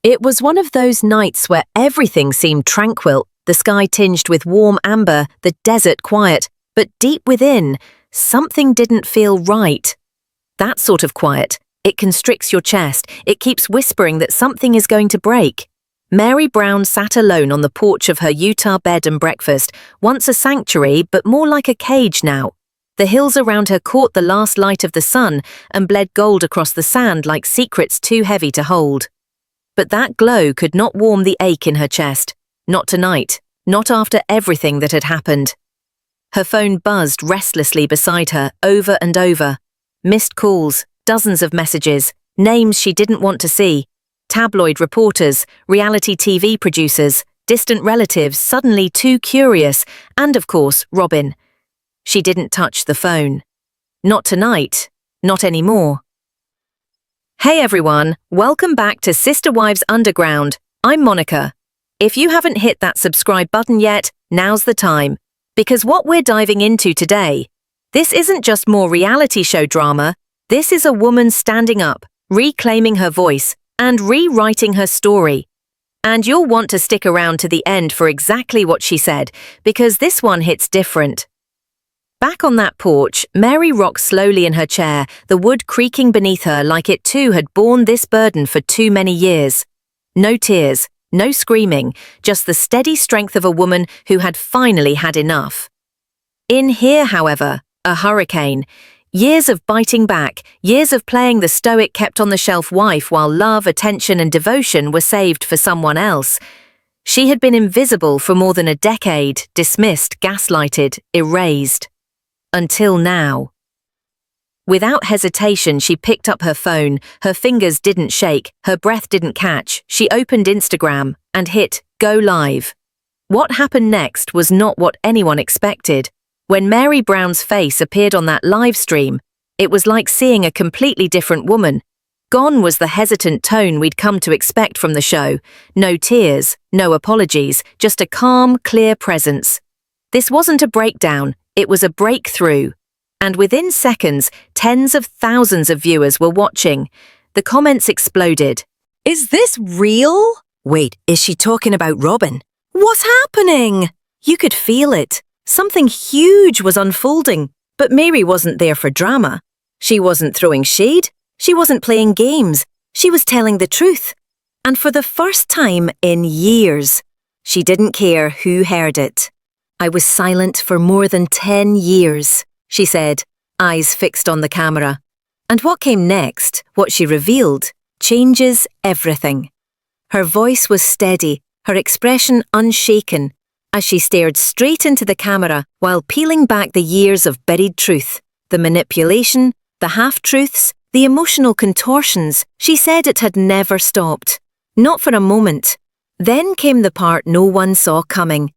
It was one of those nights where everything seemed tranquil, the sky tinged with warm amber, the desert quiet, but deep within, something didn't feel right. That sort of quiet. It constricts your chest. It keeps whispering that something is going to break. Mary Brown sat alone on the porch of her Utah bed and breakfast, once a sanctuary but more like a cage now. The hills around her caught the last light of the sun and bled gold across the sand like secrets too heavy to hold. But that glow could not warm the ache in her chest. Not tonight. Not after everything that had happened. Her phone buzzed restlessly beside her, over and over. Missed calls, dozens of messages, names she didn't want to see. Tabloid reporters, reality TV producers, distant relatives suddenly too curious, and of course, Robin. She didn't touch the phone. Not tonight. Not anymore. Hey everyone, welcome back to Sister Wives Underground. I'm Monica. If you haven't hit that subscribe button yet, now's the time. Because what we're diving into today, this isn't just more reality show drama, this is a woman standing up, reclaiming her voice, and rewriting her story. And you'll want to stick around to the end for exactly what she said, because this one hits different. Back on that porch, Mary rocked slowly in her chair, the wood creaking beneath her like it too had borne this burden for too many years. No tears, no screaming, just the steady strength of a woman who had finally had enough. In here, however, a hurricane. Years of biting back, years of playing the stoic kept-on-the-shelf wife while love, attention and devotion were saved for someone else. She had been invisible for more than a decade, dismissed, gaslighted, erased. Until now. Without hesitation, she picked up her phone. Her fingers didn't shake, her breath didn't catch. She opened Instagram and hit Go Live. What happened next was not what anyone expected. When Mary Brown's face appeared on that live stream, it was like seeing a completely different woman. Gone was the hesitant tone we'd come to expect from the show. No tears, no apologies, just a calm, clear presence. This wasn't a breakdown. It was a breakthrough. And within seconds, tens of thousands of viewers were watching. The comments exploded. Is this real? Wait, is she talking about Robin? What's happening? You could feel it. Something huge was unfolding. But Mary wasn't there for drama. She wasn't throwing shade. She wasn't playing games. She was telling the truth. And for the first time in years, she didn't care who heard it. I was silent for more than 10 years, she said, eyes fixed on the camera. And what came next, what she revealed, changes everything. Her voice was steady, her expression unshaken, as she stared straight into the camera while peeling back the years of buried truth, the manipulation, the half-truths, the emotional contortions. She said it had never stopped. Not for a moment. Then came the part no one saw coming.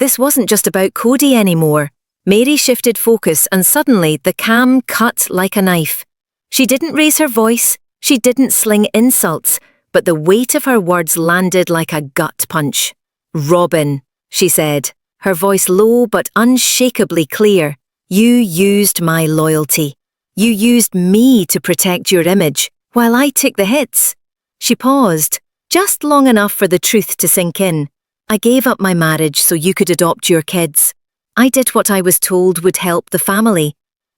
This wasn't just about Cody anymore. Mary shifted focus and suddenly the cam cut like a knife. She didn't raise her voice, she didn't sling insults, but the weight of her words landed like a gut punch. Robin, she said, her voice low but unshakably clear. You used my loyalty. You used me to protect your image, while I took the hits. She paused, just long enough for the truth to sink in. I gave up my marriage so you could adopt your kids. I did what I was told would help the family,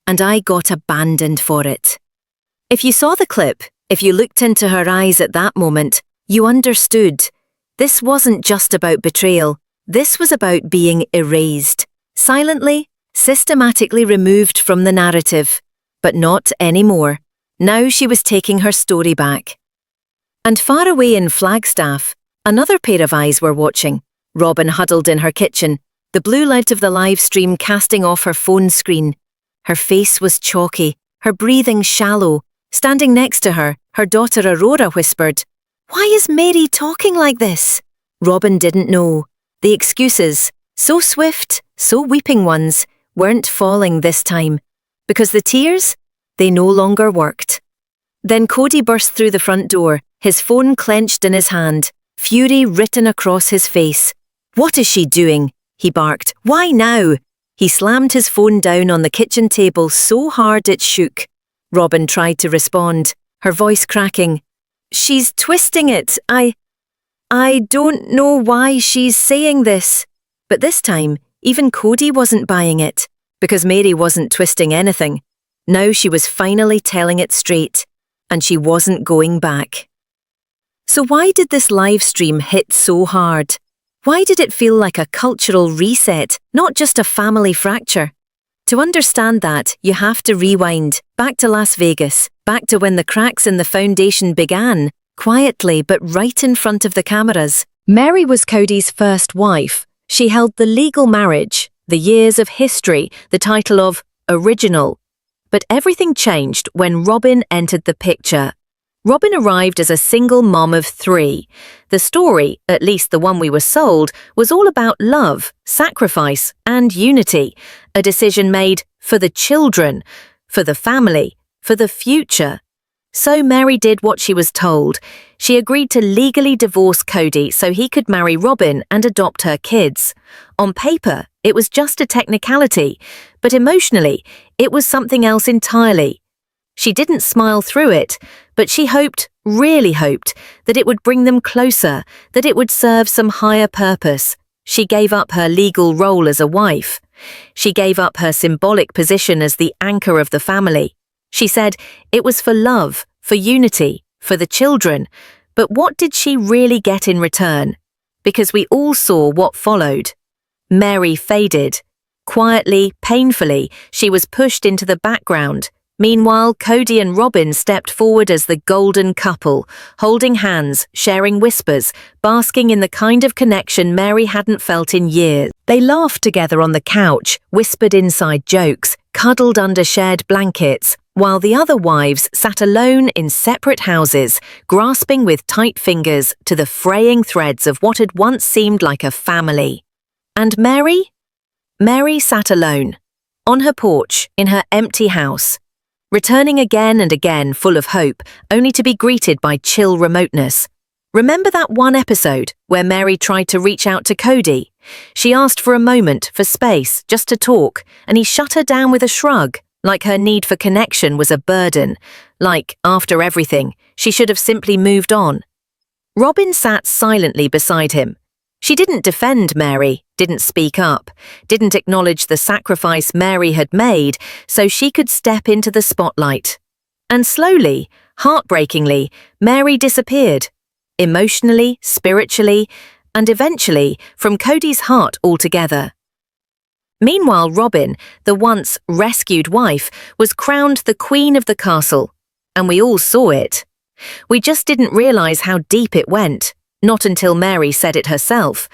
and I got abandoned for it. If you saw the clip, if you looked into her eyes at that moment, you understood. This wasn't just about betrayal. This was about being erased, silently, systematically removed from the narrative. But not anymore. Now she was taking her story back. And far away in Flagstaff, another pair of eyes were watching. Robin huddled in her kitchen, the blue light of the live stream casting off her phone screen. Her face was chalky, her breathing shallow. Standing next to her, her daughter Aurora whispered, "Why is Mary talking like this?" Robin didn't know. The excuses, so swift, so weeping ones, weren't falling this time. Because the tears, they no longer worked. Then Cody burst through the front door, his phone clenched in his hand, fury written across his face. "What is she doing?" he barked. "Why now?" He slammed his phone down on the kitchen table so hard it shook. Robin tried to respond, her voice cracking. "She's twisting it. I don't know why she's saying this. But this time, even Cody wasn't buying it, because Mary wasn't twisting anything. Now she was finally telling it straight, and she wasn't going back. So why did this live stream hit so hard? Why did it feel like a cultural reset, not just a family fracture? To understand that, you have to rewind, back to Las Vegas, back to when the cracks in the foundation began, quietly but right in front of the cameras. Mary was Cody's first wife. She held the legal marriage, the years of history, the title of original. But everything changed when Robin entered the picture. Robin arrived as a single mom of 3. The story, at least the one we were sold, was all about love, sacrifice, and unity. A decision made for the children, for the family, for the future. So Mary did what she was told. She agreed to legally divorce Cody so he could marry Robin and adopt her kids. On paper, it was just a technicality, but emotionally, it was something else entirely. She didn't smile through it, but she hoped, really hoped, that it would bring them closer, that it would serve some higher purpose. She gave up her legal role as a wife. She gave up her symbolic position as the anchor of the family. She said it was for love, for unity, for the children. But what did she really get in return? Because we all saw what followed. Mary faded. Quietly, painfully, she was pushed into the background. Meanwhile, Cody and Robin stepped forward as the golden couple, holding hands, sharing whispers, basking in the kind of connection Mary hadn't felt in years. They laughed together on the couch, whispered inside jokes, cuddled under shared blankets, while the other wives sat alone in separate houses, grasping with tight fingers to the fraying threads of what had once seemed like a family. And Mary? Mary sat alone, on her porch, in her empty house, returning again and again full of hope, only to be greeted by chill remoteness. Remember that one episode where Mary tried to reach out to Cody? She asked for a moment, for space, just to talk, and he shut her down with a shrug, like her need for connection was a burden, like, after everything, she should have simply moved on. Robin sat silently beside him. She didn't defend Mary, didn't speak up, didn't acknowledge the sacrifice Mary had made so she could step into the spotlight. And slowly, heartbreakingly, Mary disappeared. Emotionally, spiritually, and eventually from Cody's heart altogether. Meanwhile, Robin, the once rescued wife, was crowned the queen of the castle, and we all saw it. We just didn't realize how deep it went. Not until Mary said it herself,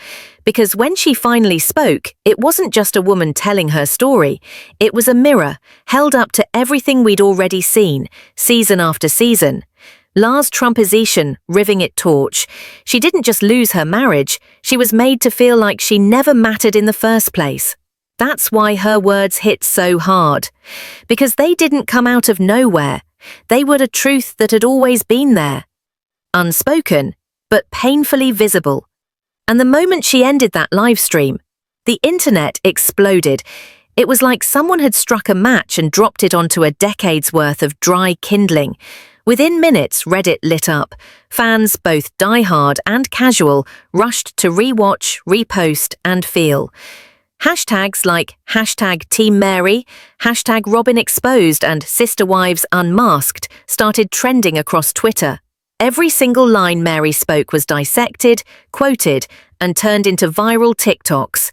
because when she finally spoke, it wasn't just a woman telling her story. It was a mirror, held up to everything we'd already seen, season after season. Lars Trumposition, riving it torch. She didn't just lose her marriage, she was made to feel like she never mattered in the first place. That's why her words hit so hard. Because they didn't come out of nowhere. They were a truth that had always been there. Unspoken, but painfully visible. And the moment she ended that live stream, the internet exploded. It was like someone had struck a match and dropped it onto a decade's worth of dry kindling. Within minutes, Reddit lit up. Fans, both diehard and casual, rushed to rewatch, repost, and feel. Hashtags like #TeamMary, #RobinExposed, and Sister Wives Unmasked started trending across Twitter. Every single line Mary spoke was dissected, quoted, and turned into viral TikToks.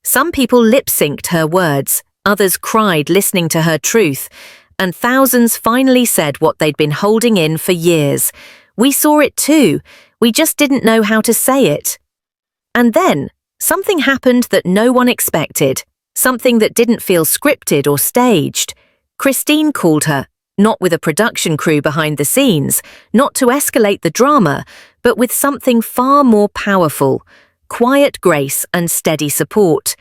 Some people lip-synced her words, others cried listening to her truth, and thousands finally said what they'd been holding in for years. We saw it too, we just didn't know how to say it. And then, something happened that no one expected, something that didn't feel scripted or staged. Christine called her. Not with a production crew behind the scenes, not to escalate the drama, but with something far more powerful, quiet grace and steady support.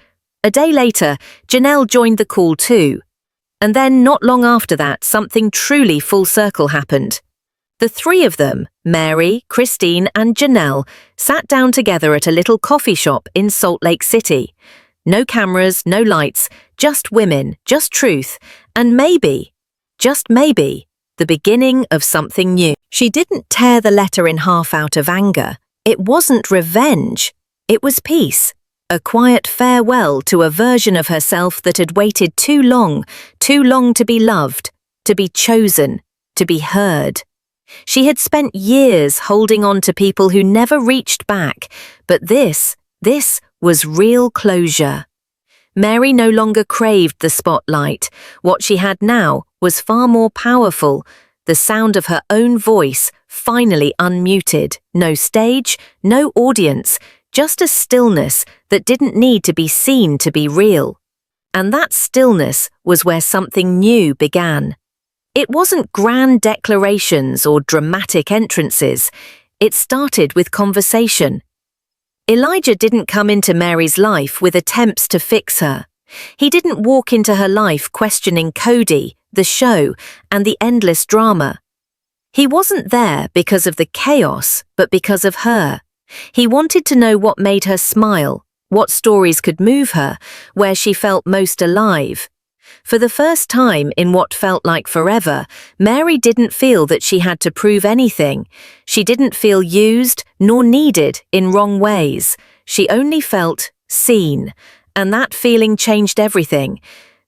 A day later, Janelle joined the call too. And then not long after that, something truly full circle happened. The 3 of them, Mary, Christine and Janelle, sat down together at a little coffee shop in Salt Lake City. No cameras, no lights, just women, just truth, and maybe, just maybe, the beginning of something new. She didn't tear the letter in half out of anger. It wasn't revenge. It was peace. A quiet farewell to a version of herself that had waited too long to be loved, to be chosen, to be heard. She had spent years holding on to people who never reached back, but this was real closure. Mary no longer craved the spotlight. What she had now was far more powerful, the sound of her own voice finally unmuted. No stage, no audience, just a stillness that didn't need to be seen to be real. And that stillness was where something new began. It wasn't grand declarations or dramatic entrances. It started with conversation. Elijah didn't come into Mary's life with attempts to fix her. He didn't walk into her life questioning Cody, the show, and the endless drama. He wasn't there because of the chaos, but because of her. He wanted to know what made her smile, what stories could move her, where she felt most alive. For the first time in what felt like forever, Mary didn't feel that she had to prove anything. She didn't feel used nor needed in wrong ways. She only felt seen, and that feeling changed everything.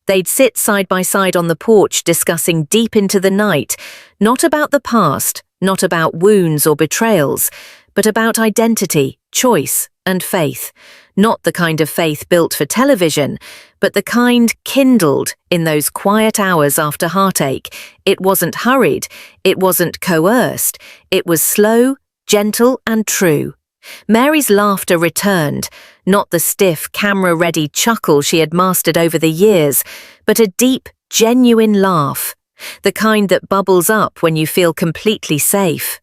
They'd sit side by side on the porch discussing deep into the night, not about the past, not about wounds or betrayals, but about identity, choice, and faith. Not the kind of faith built for television, but the kind kindled in those quiet hours after heartache. It wasn't hurried, it wasn't coerced, it was slow, gentle, and true. Mary's laughter returned, not the stiff, camera-ready chuckle she had mastered over the years, but a deep, genuine laugh, the kind that bubbles up when you feel completely safe.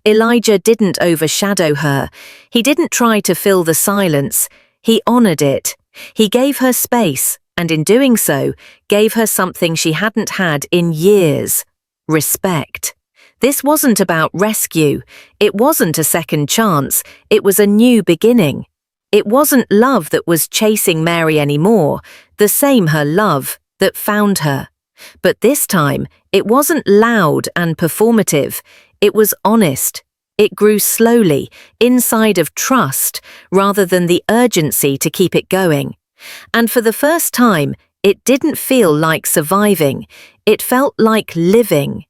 Elijah didn't overshadow her. He didn't try to fill the silence. He honored it. He gave her space, and in doing so, gave her something she hadn't had in years: respect. This wasn't about rescue. It wasn't a second chance. It was a new beginning. It wasn't love that was chasing Mary anymore, the same her love that found her. But this time, it wasn't loud and performative. It was honest. It grew slowly, inside of trust, rather than the urgency to keep it going. And for the first time, it didn't feel like surviving. It felt like living.